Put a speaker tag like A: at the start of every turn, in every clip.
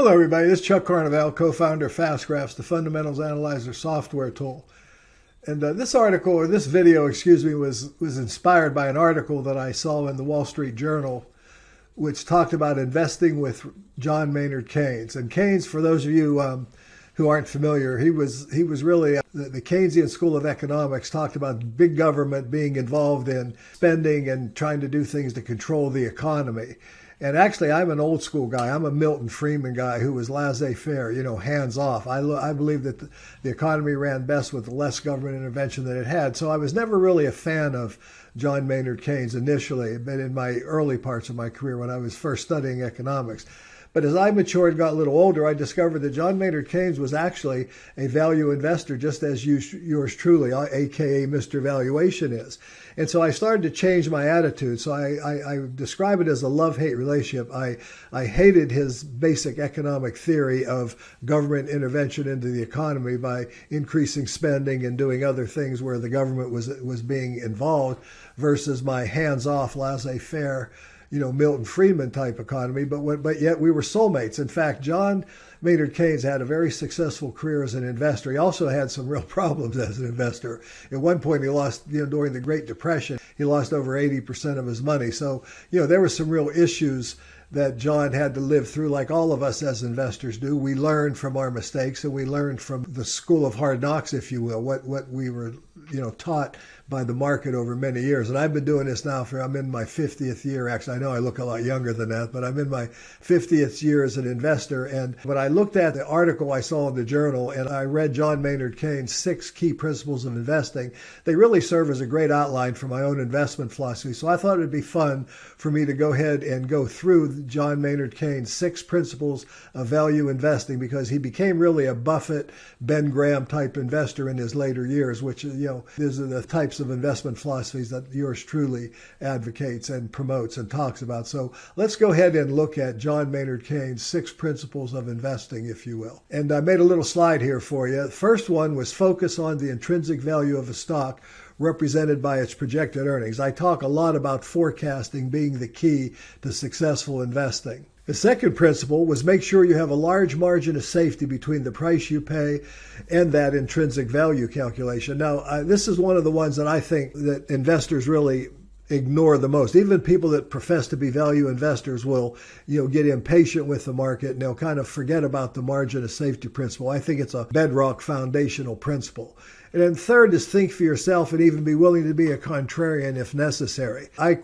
A: Hello, everybody. This is Chuck Carnival, co-founder of FastGraphs, the Fundamentals Analyzer software tool. And this article, or this video, excuse me, was inspired by an article that I saw in the Wall Street Journal, which talked about investing with John Maynard Keynes. And Keynes, for those of you who aren't familiar, he was really the Keynesian school of economics talked about big government being involved in spending and trying to do things to control the economy. And actually, I'm an old school guy. I'm a Milton Friedman guy who was laissez-faire, hands off. I believe that the economy ran best with less government intervention than it had. So I was never really a fan of John Maynard Keynes initially, but in my early parts of my career when I was first studying economics. But as I matured and got a little older, I discovered that John Maynard Keynes was actually a value investor, just as yours truly, aka Mr. Valuation, is. And so I started to change my attitude. So I describe it as a love-hate relationship. I hated his basic economic theory of government intervention into the economy by increasing spending and doing other things where the government was being involved, versus my hands-off, laissez-faire, Milton Friedman type economy, but yet we were soulmates. In fact, John Maynard Keynes had a very successful career as an investor. He also had some real problems as an investor. At one point, he lost, during the Great Depression, he lost over 80% of his money. So, there were some real issues that John had to live through, like all of us as investors do. We learned from our mistakes, and we learned from the school of hard knocks, if you will, what we were, taught by the market over many years. And I've been doing this now I'm in my 50th year. Actually, I know I look a lot younger than that, but I'm in my 50th year as an investor. And when I looked at the article I saw in the journal and I read John Maynard Keynes' 6 key principles of investing, they really serve as a great outline for my own investment philosophy. So I thought it'd be fun for me to go ahead and go through John Maynard Keynes' 6 principles of value investing, because he became really a Buffett, Ben Graham type investor in his later years, which, these are the types of investment philosophies that yours truly advocates and promotes and talks about. So let's go ahead and look at John Maynard Keynes' 6 principles of investing, if you will. And I made a little slide here for you. The first one was focus on the intrinsic value of a stock represented by its projected earnings. I talk a lot about forecasting being the key to successful investing. The second principle was make sure you have a large margin of safety between the price you pay and that intrinsic value calculation. Now, this is one of the ones that I think that investors really ignore the most. Even people that profess to be value investors will, get impatient with the market, and they'll kind of forget about the margin of safety principle. I think it's a bedrock foundational principle. And then third is think for yourself and even be willing to be a contrarian if necessary. I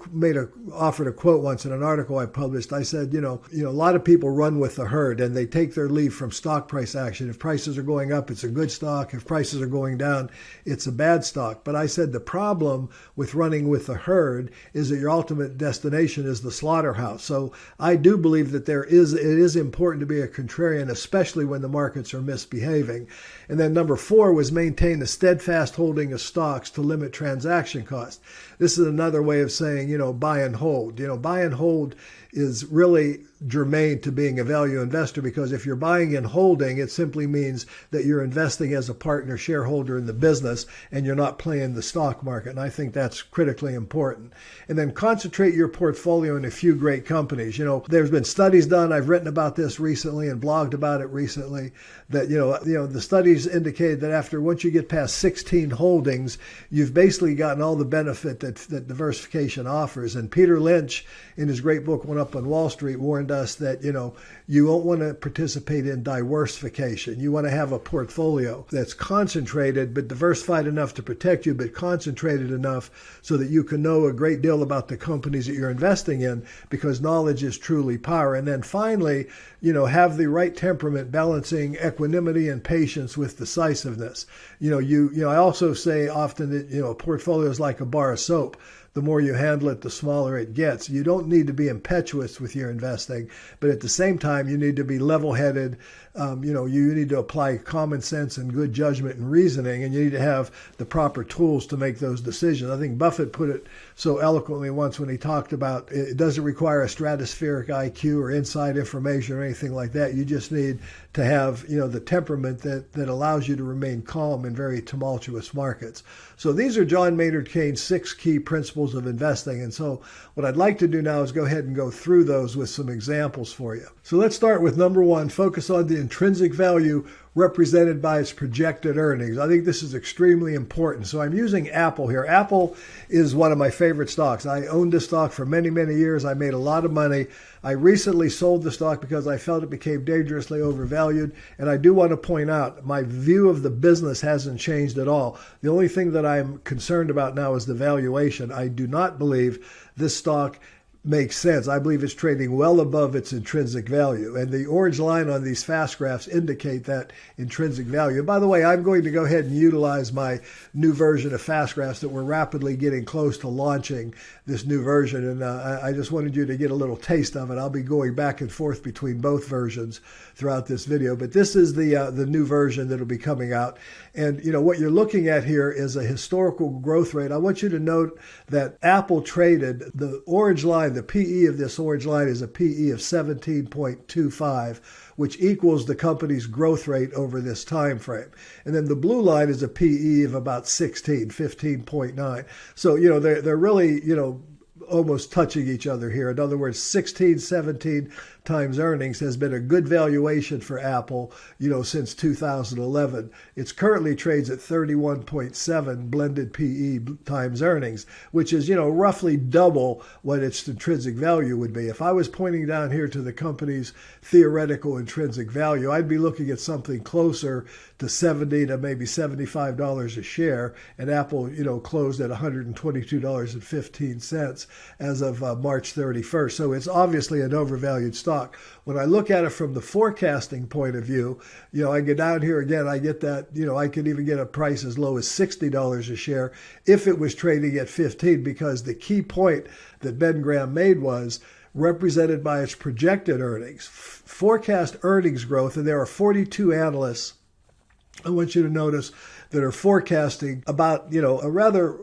A: offered a quote once in an article I published. I said, a lot of people run with the herd and they take their leave from stock price action. If prices are going up, it's a good stock. If prices are going down, it's a bad stock. But I said the problem with running with the herd is that your ultimate destination is the slaughterhouse. So I do believe that it is important to be a contrarian, especially when the markets are misbehaving. And then number 4 was maintain the steadfast holding of stocks to limit transaction costs. This is another way of saying, buy and hold. Buy and hold is really germane to being a value investor, because if you're buying and holding, it simply means that you're investing as a partner shareholder in the business and you're not playing the stock market. And I think that's critically important. And then concentrate your portfolio in a few great companies. There's been studies done. I've written about this recently and blogged about it recently that, the studies indicated that once you get past 16 holdings, you've basically gotten all the benefit that diversification offers. And Peter Lynch, in his great book, One Up on Wall Street, warned us that, you won't want to participate in diversification. You want to have a portfolio that's concentrated, but diversified enough to protect you, but concentrated enough so that you can know a great deal about the companies that you're investing in, because knowledge is truly power. And then finally, have the right temperament, balancing equanimity and patience with decisiveness. I also say often that, a portfolio is like a bar of soap. The more you handle it, the smaller it gets. You don't need to be impetuous with your investing, but at the same time, you need to be level-headed. You need to apply common sense and good judgment and reasoning, and you need to have the proper tools to make those decisions. I think Buffett put it so eloquently once when he talked about it doesn't require a stratospheric IQ or inside information or anything like that. You just need to have, the temperament that allows you to remain calm in very tumultuous markets. So these are John Maynard Keynes' 6 key principles of investing. And so what I'd like to do now is go ahead and go through those with some examples for you. So let's start with number 1, focus on the intrinsic value represented by its projected earnings. I think this is extremely important. So I'm using Apple here. Apple is one of my favorite stocks. I owned this stock for many, many years. I made a lot of money. I recently sold the stock because I felt it became dangerously overvalued. And I do want to point out, my view of the business hasn't changed at all. The only thing that I'm concerned about now is the valuation. I do not believe this stock makes sense. I believe it's trading well above its intrinsic value. And the orange line on these fast graphs indicate that intrinsic value. And by the way, I'm going to go ahead and utilize my new version of fast graphs that we're rapidly getting close to launching this new version. And I just wanted you to get a little taste of it. I'll be going back and forth between both versions throughout this video. But this is the new version that will be coming out. And what you're looking at here is a historical growth rate. I want you to note that Apple traded, the orange line, the PE of this orange line is a PE of 17.25, which equals the company's growth rate over this time frame. And then the blue line is a PE of about 15.9. So, they're really, almost touching each other here. In other words, 16, 17 times earnings has been a good valuation for Apple, since 2011. It's currently trades at 31.7 blended PE times earnings, which is, roughly double what its intrinsic value would be. If I was pointing down here to the company's theoretical intrinsic value, I'd be looking at something closer to $70 to maybe $75 a share, and Apple, closed at $122.15 as of March 31st. So it's obviously an overvalued stock. When I look at it from the forecasting point of view, I get down here again, I get that, I could even get a price as low as $60 a share if it was trading at 15, because the key point that Ben Graham made was represented by its projected earnings, forecast earnings growth, and there are 42 analysts, I want you to notice, that are forecasting about, a rather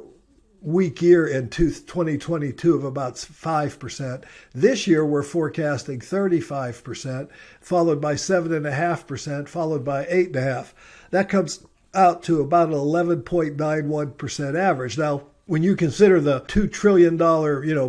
A: weak year in 2022 of about 5%. This year, we're forecasting 35%, followed by 7.5%, followed by 8.5%. That comes out to about an 11.91% average. Now, when you consider the $2 trillion,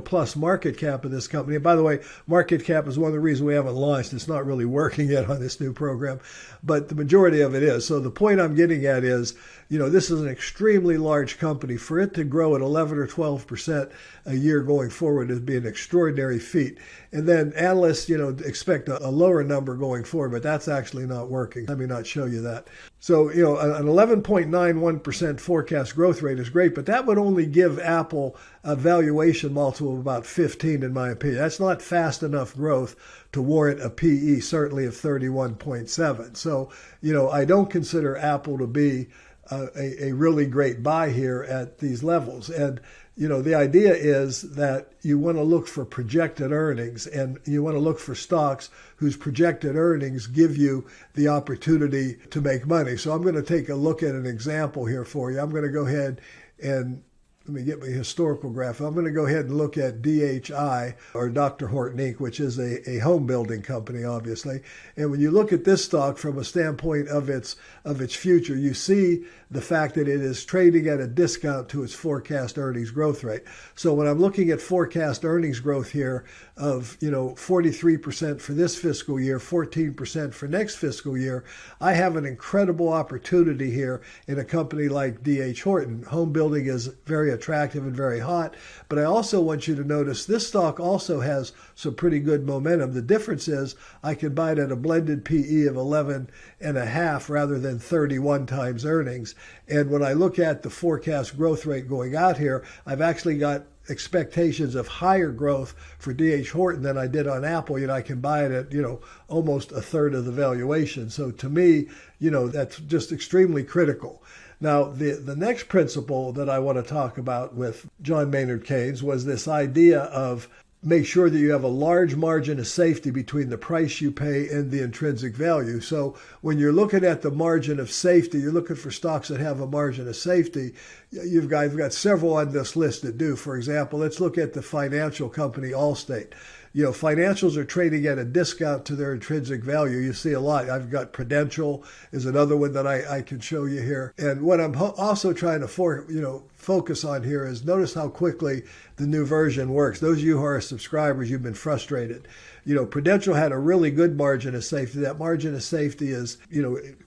A: plus market cap of this company, and by the way, market cap is one of the reasons we haven't launched. It's not really working yet on this new program, but the majority of it is. So the point I'm getting at is, this is an extremely large company. For it to grow at 11 or 12% a year going forward would be an extraordinary feat. And then analysts, expect a lower number going forward, but that's actually not working. Let me not show you that. So, an 11.91% forecast growth rate is great, but that would only give Apple a valuation multiple of about 15, in my opinion. That's not fast enough growth to warrant a PE, certainly of 31.7. So, I don't consider Apple to be a really great buy here at these levels. And, the idea is that you want to look for projected earnings, and you want to look for stocks whose projected earnings give you the opportunity to make money. So I'm going to take a look at an example here for you. I'm going to go ahead and let me get my historical graph. I'm going to go ahead and look at DHI, or Dr. Horton Inc., which is a home building company, obviously. And when you look at this stock from a standpoint of its future, you see the fact that it is trading at a discount to its forecast earnings growth rate. So when I'm looking at forecast earnings growth here of 43% for this fiscal year, 14% for next fiscal year, I have an incredible opportunity here in a company like DH Horton. Home building is very attractive and very hot, but I also want you to notice this stock also has some pretty good momentum. The difference is I can buy it at a blended PE of 11.5 rather than 31 times earnings. And when I look at the forecast growth rate going out here, I've actually got expectations of higher growth for DH Horton than I did on Apple. I can buy it at, almost a third of the valuation. So to me, that's just extremely critical. Now, the next principle that I want to talk about with John Maynard Keynes was this idea of make sure that you have a large margin of safety between the price you pay and the intrinsic value. So when you're looking at the margin of safety, you're looking for stocks that have a margin of safety. You've got several on this list that do. For example, let's look at the financial company Allstate. Financials are trading at a discount to their intrinsic value. You see a lot. I've got Prudential is another one that I can show you here. And what I'm also trying to focus on here is notice how quickly the new version works. Those of you who are subscribers, you've been frustrated. Prudential had a really good margin of safety. That margin of safety is,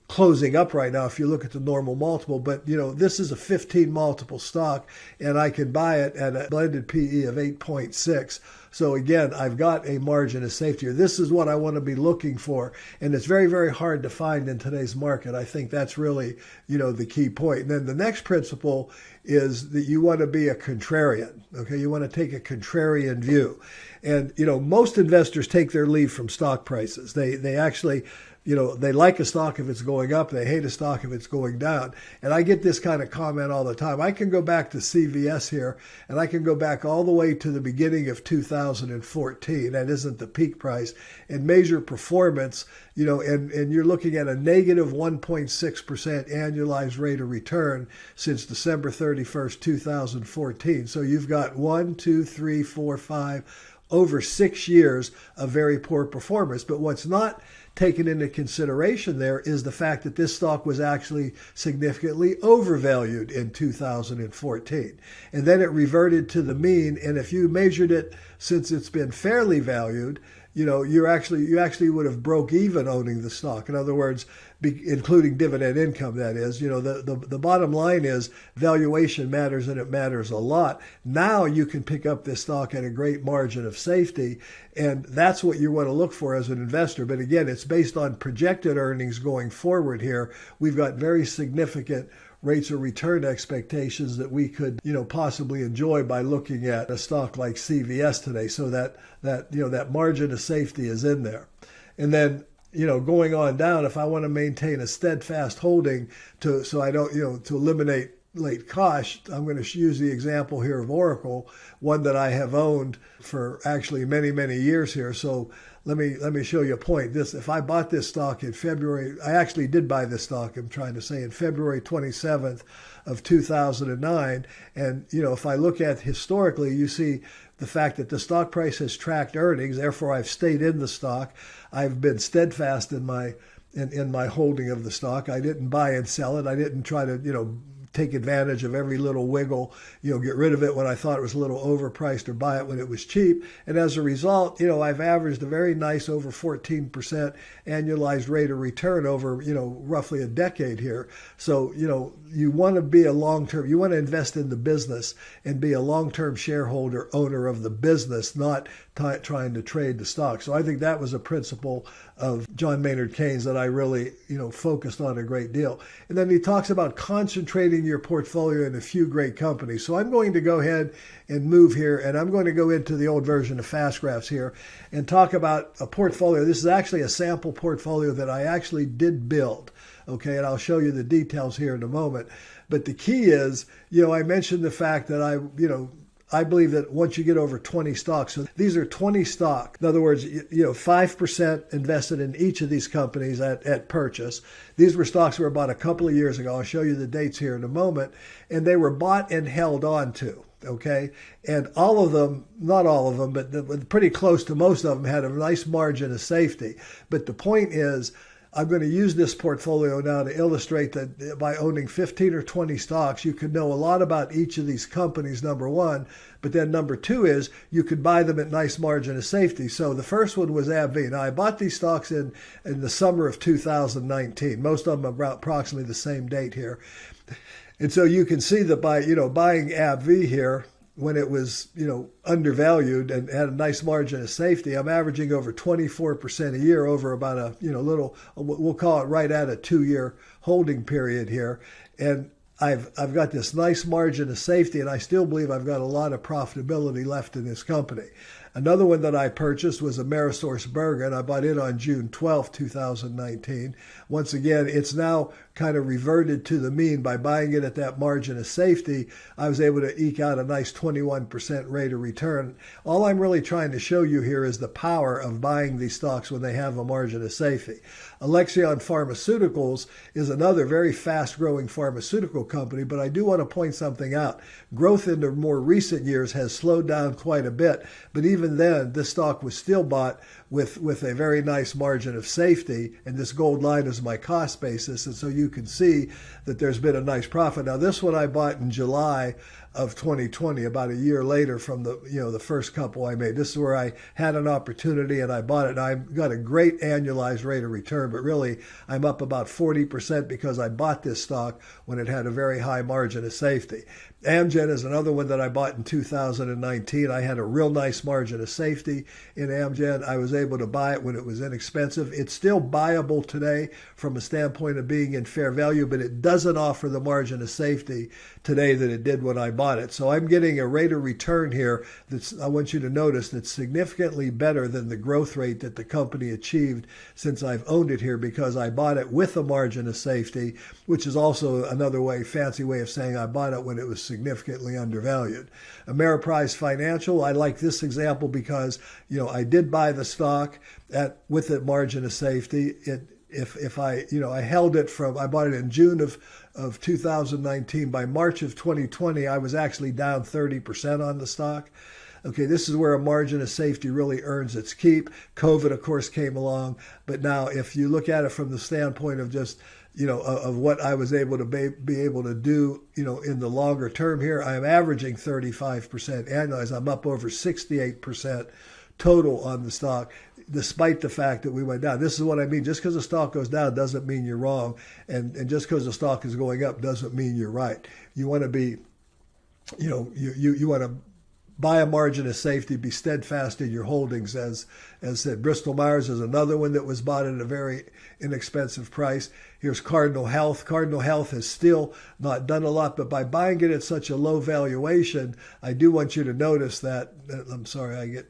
A: closing up right now if you look at the normal multiple. But, this is a 15 multiple stock, and I can buy it at a blended PE of 8.6. So again, I've got a margin of safety here. This is what I want to be looking for. And it's very, very hard to find in today's market. I think that's really, the key point. And then the next principle is that you want to be a contrarian. Okay, you want to take a contrarian view. And, most investors take their lead from stock prices. They actually, they like a stock if it's going up. They hate a stock if it's going down. And I get this kind of comment all the time. I can go back to CVS here, and I can go back all the way to the beginning of 2014. That isn't the peak price, and measure performance, and you're looking at a negative 1.6% annualized rate of return since December 31st, 2014. So you've got 5 over 6 years of very poor performance. But what's not taken into consideration there is the fact that this stock was actually significantly overvalued in 2014. And then it reverted to the mean. And if you measured it since it's been fairly valued, you actually would have broke even owning the stock. In other words, including dividend income, that is. The bottom line is valuation matters, and it matters a lot. Now you can pick up this stock at a great margin of safety, and that's what you want to look for as an investor. But again, it's based on projected earnings going forward here. We've got very significant rates of return expectations that we could, possibly enjoy by looking at a stock like CVS today. So that margin of safety is in there. And then, going on down, if I want to maintain a steadfast holding so I don't, to eliminate late cost, I'm going to use the example here of Oracle, one that I have owned for actually many, many years here. So let me show you a point. If I bought this stock in February, I actually did buy this stock, I'm trying to say, in February 27th of 2009. And, if I look at historically, you see the fact that the stock price has tracked earnings. Therefore, I've stayed in the stock. I've been steadfast in my holding of the stock. I didn't buy and sell it. I didn't try to, take advantage of every little wiggle, get rid of it when I thought it was a little overpriced or buy it when it was cheap. And as a result, I've averaged a very nice over 14% annualized rate of return over, roughly a decade here. So, you want to be you want to invest in the business and be a long-term shareholder, owner of the business, not trying to trade the stock. So I think that was a principle of John Maynard Keynes that I really, focused on a great deal. And then he talks about concentrating your portfolio in a few great companies. So I'm going to go ahead and move here, and I'm going to go into the old version of Fast Graphs here and talk about a portfolio. This is actually a sample portfolio that I actually did build. Okay, and I'll show you the details here in a moment. But the key is, I mentioned the fact that I believe that once you get over 20 stocks, so these are 20 stocks. In other words, 5% invested in each of these companies at purchase. These were stocks that were bought a couple of years ago. I'll show you the dates here in a moment. And they were bought and held on to. Okay. And all of them, not all of them, but pretty close to most of them had a nice margin of safety. But the point is, I'm going to use this portfolio now to illustrate that by owning 15 or 20 stocks, you can know a lot about each of these companies, number one. But then number two is you could buy them at nice margin of safety. So the first one was AbbVie. Now, I bought these stocks in the summer of 2019. Most of them are approximately the same date here. And so you can see that by, buying AbbVie here, when it was, undervalued and had a nice margin of safety, I'm averaging over 24% a year over about a, we'll call it right at a 2-year holding period here. And I've got this nice margin of safety, and I still believe I've got a lot of profitability left in this company. Another one that I purchased was Amerisource Burger, and I bought it on June 12, 2019. Once again, it's now kind of reverted to the mean. By buying it at that margin of safety, I was able to eke out a nice 21% rate of return. All I'm really trying to show you here is the power of buying these stocks when they have a margin of safety. Alexion Pharmaceuticals is another very fast-growing pharmaceutical company, but I do want to point something out. Growth in the more recent years has slowed down quite a bit, but even then, this stock was still bought with a very nice margin of safety, and this gold line is my cost basis, and so you can see that there's been a nice profit. Now, this one I bought in July of 2020, about a year later from the first couple I made. This is where I had an opportunity and I bought it. And I got a great annualized rate of return, but really I'm up about 40% because I bought this stock when it had a very high margin of safety. Amgen is another one that I bought in 2019. I had a real nice margin of safety in Amgen. I was able to buy it when it was inexpensive. It's still buyable today from a standpoint of being in fair value, but it doesn't offer the margin of safety today that it did when I bought it. So I'm getting a rate of return here that's, I want you to notice, that's significantly better than the growth rate that the company achieved since I've owned it here, because I bought it with a margin of safety, which is also another fancy way of saying I bought it when it was significantly undervalued. Ameriprise Financial, I like this example because, I did buy the stock with a margin of safety. I held it I bought it in June of 2019. By March of 2020, I was actually down 30% on the stock. Okay, this is where a margin of safety really earns its keep. COVID, of course, came along. But now if you look at it from the standpoint of just, of what I was able to be able to do, in the longer term here, I am averaging 35% annualized. I'm up over 68% total on the stock, despite the fact that we went down. This is what I mean. Just because the stock goes down doesn't mean you're wrong. And just because the stock is going up doesn't mean you're right. You want to be, you want to buy a margin of safety, be steadfast in your holdings. As said, BristolMyers is another one that was bought at a very inexpensive price. Here's Cardinal Health. Cardinal Health has still not done a lot, but by buying it at such a low valuation, I do want you to notice that, I'm sorry,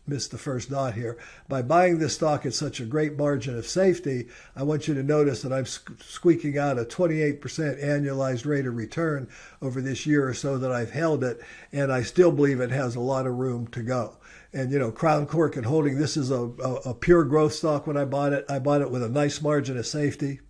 A: missed the first dot here. By buying this stock at such a great margin of safety, I want you to notice that I'm squeaking out a 28% annualized rate of return over this year or so that I've held it, and I still believe it has a lot of room to go. And, Crown, Cork, and Holding, this is a pure growth stock when I bought it. I bought it with a nice margin of safety.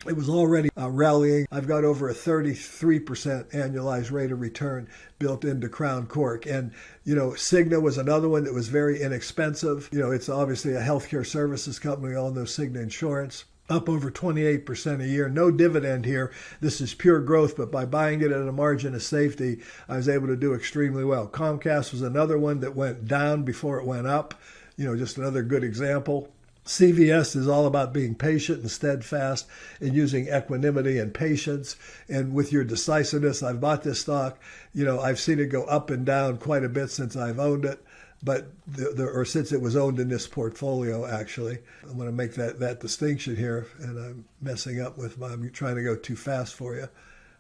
A: It was already rallying. I've got over a 33% annualized rate of return built into Crown Cork. And, Cigna was another one that was very inexpensive. It's obviously a healthcare services company. We all know Cigna Insurance. Up over 28% a year. No dividend here. This is pure growth, but by buying it at a margin of safety, I was able to do extremely well. Comcast was another one that went down before it went up. Just another good example. CVS is all about being patient and steadfast and using equanimity and patience. And with your decisiveness, I've bought this stock. I've seen it go up and down quite a bit since I've owned it, or since it was owned in this portfolio, actually. I'm going to make that distinction here, and I'm I'm trying to go too fast for you.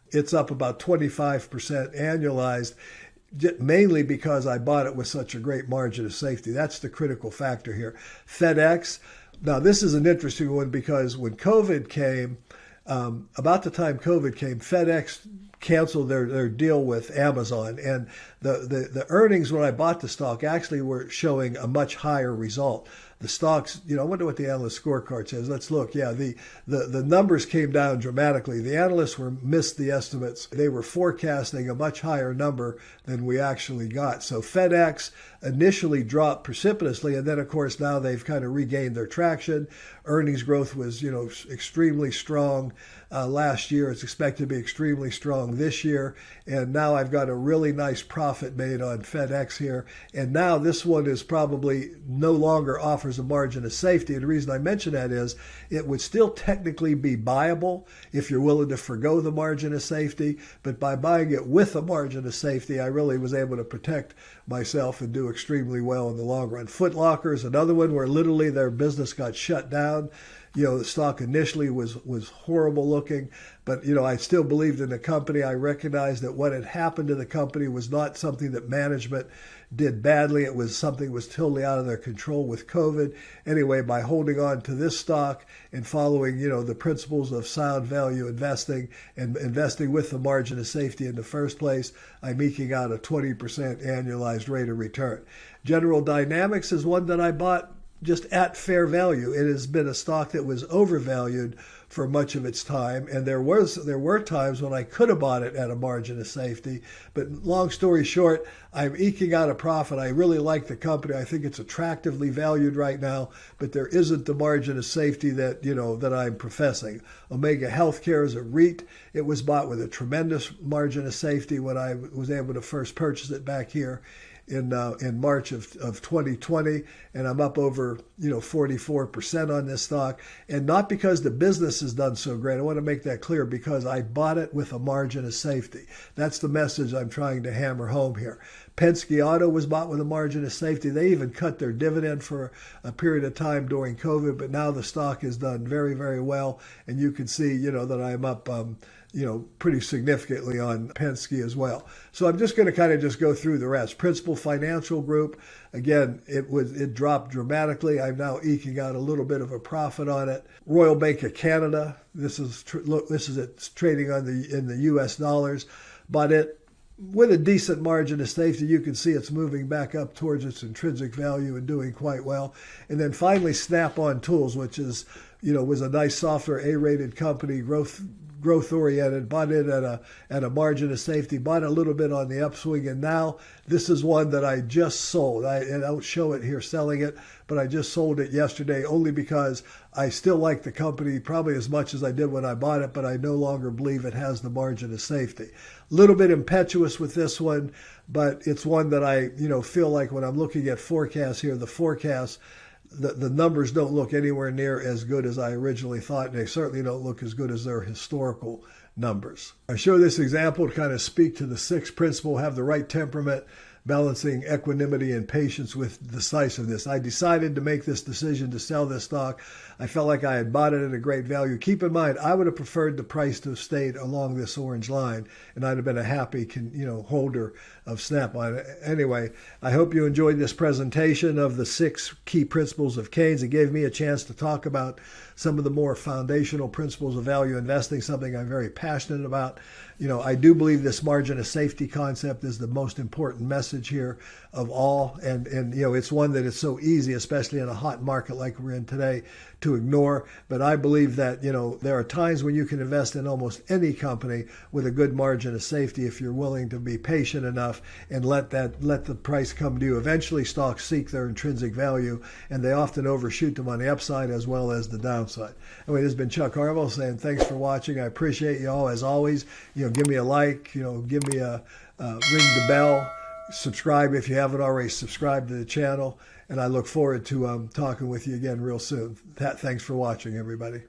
A: It's up about 25% annualized, mainly because I bought it with such a great margin of safety. That's the critical factor here. FedEx. Now, this is an interesting one because when COVID came, about the time COVID came, FedEx canceled their deal with Amazon. And the earnings when I bought the stock actually were showing a much higher result. The stocks, I wonder what the analyst scorecard says. Let's look. Yeah, the numbers came down dramatically. The analysts missed the estimates. They were forecasting a much higher number than we actually got. So FedEx initially dropped precipitously, and then, of course, now they've kind of regained their traction. Earnings growth was, extremely strong last year. It's expected to be extremely strong this year. And now I've got a really nice profit made on FedEx here. And now this one is probably no longer offers a margin of safety. And the reason I mention that is it would still technically be buyable if you're willing to forgo the margin of safety. But by buying it with a margin of safety, I really was able to protect myself and do extremely well in the long run. Foot Locker is another one where literally their business got shut down. The stock initially was horrible looking, but I still believed in the company. I recognized that what had happened to the company was not something that management did badly. It was something that was totally out of their control with COVID. Anyway, by holding on to this stock and following, the principles of sound value investing and investing with the margin of safety in the first place, I'm eking out a 20% annualized rate of return. General Dynamics is one that I bought just at fair value. It has been a stock that was overvalued for much of its time, and there were times when I could have bought it at a margin of safety. But long story short, I'm eking out a profit. I really like the company. I think it's attractively valued right now, but there isn't the margin of safety that that I'm professing. Omega Healthcare is a REIT. It was bought with a tremendous margin of safety when I was able to first purchase it back here in March of 2020, and I'm up over 44% on this stock, and not because the business has done so great. I want to make that clear, because I bought it with a margin of safety. That's the message I'm trying to hammer home here. Penske Auto was bought with a margin of safety. They even cut their dividend for a period of time during COVID, but now the stock has done very, very well, and you can see that I'm up pretty significantly on Penske as well. So I'm just going to kind of just go through the rest. Principal Financial Group, again, it dropped dramatically. I'm now eking out a little bit of a profit on it. Royal Bank of Canada, this is it's trading in the U.S. dollars, but it with a decent margin of safety. You can see it's moving back up towards its intrinsic value and doing quite well. And then finally, SnapOn Tools, which is was a nice software A-rated company, growth oriented, bought it at a margin of safety, bought a little bit on the upswing, and now this is one that I just sold. I don't show it here selling it, but I just sold it yesterday only because I still like the company probably as much as I did when I bought it, but I no longer believe it has the margin of safety. A little bit impetuous with this one, but it's one that I feel like when I'm looking at forecasts here, the numbers don't look anywhere near as good as I originally thought, and they certainly don't look as good as their historical numbers. I show this example to kind of speak to the sixth principle: have the right temperament, balancing equanimity and patience with decisiveness. I decided to make this decision to sell this stock. I felt like I had bought it at a great value. Keep in mind, I would have preferred the price to have stayed along this orange line, and I'd have been a happy holder of SnapOn. Anyway, I hope you enjoyed this presentation of the 6 key principles of Keynes. It gave me a chance to talk about some of the more foundational principles of value investing, something I'm very passionate about. I do believe this margin of safety concept is the most important message here of all. And it's one that is so easy, especially in a hot market like we're in today, to ignore. But I believe that, there are times when you can invest in almost any company with a good margin of safety if you're willing to be patient enough and let the price come to you. Eventually, stocks seek their intrinsic value, and they often overshoot them on the upside as well as the downside. Anyway, this has been Chuck Harville saying thanks for watching. I appreciate you all as always. Give me a like, give me a ring the bell, subscribe if you haven't already subscribed to the channel, and I look forward to talking with you again real soon. Thanks for watching, everybody.